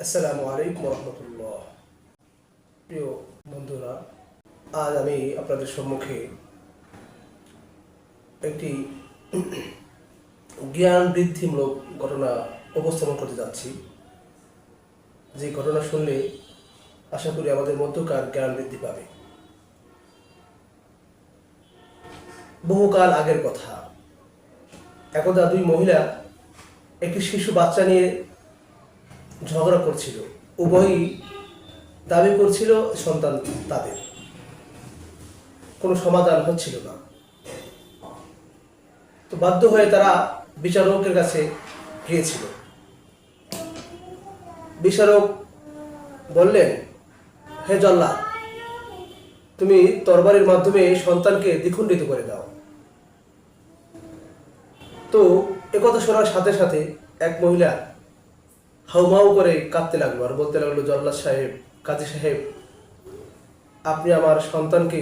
আসসালামু আলাইকুম রহমতুল্লাহ। প্রিয় বন্ধুরা, আজ আমি আপনাদের সম্মুখে একটি জ্ঞান বৃদ্ধিমূলক ঘটনা উপস্থাপন করতে যাচ্ছি। যে ঘটনা শুনলে আশা করি আমাদের মধ্যকার জ্ঞান বৃদ্ধি পাবে। বহুকাল আগের কথা, একদা দুই মহিলা একটি শিশু বাচ্চা নিয়ে ঝগড়া করছিল। উভয়ই দাবি করছিল সন্তান তাদের, কোনো সমাধান হচ্ছিল না। তো বাধ্য হয়ে তারা বিচারকের কাছে গিয়েছিল। বিচারক বললেন, হে জল্লাদ, তুমি তরবারির মাধ্যমে সন্তানকে দ্বিখণ্ডিত করে দাও। তো একথা শোনার সাথে সাথে এক মহিলা হাউমাউ করে কাঁদতে লাগলো আর বলতে লাগলো, জল্লাদ সাহেব, কাজী সাহেব, আপনি আমার সন্তানকে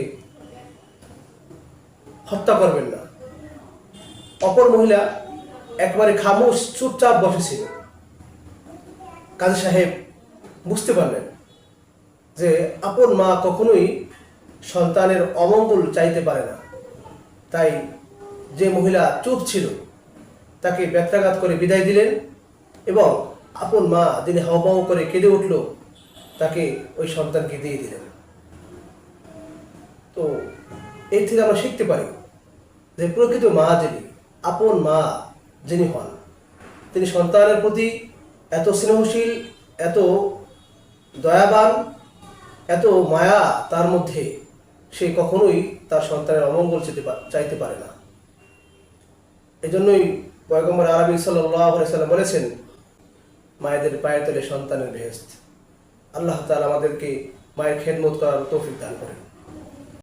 হত্যা করবেন না। অপর মহিলা একবারে খামোশ চুপচাপ বসেছিল। কাজী সাহেব বুঝতে পারলেন যে আপন মা কখনোই সন্তানের অমঙ্গল চাইতে পারে না। তাই যে মহিলা চুপ ছিল তাকে ব্যত্যাঘাত করে বিদায় দিলেন এবং আপন মা যিনি হাউমাউ করে কেঁদে উঠল তাকে ওই সন্তানকে দিয়ে দিলেন। তো এর থেকে আমরা শিখতে পারি যে প্রকৃত মা যিনি, আপন মা যিনি হন, তিনি সন্তানের প্রতি এত স্নেহশীল, এত দয়াবান, এত মায়া তার মধ্যে, সে কখনোই তার সন্তানের অমঙ্গল চাইতে পারে না। এজন্যই পয়গম্বর আরবি সাল্লাল্লাহু আলাইহি সাল্লাম বলেছেন, মায়েদের পায়ের তলে সন্তানের বেহেশত। আল্লাহ তাআলা আমাদেরকে মায়ের খেদমত করার তৌফিক দান করেন।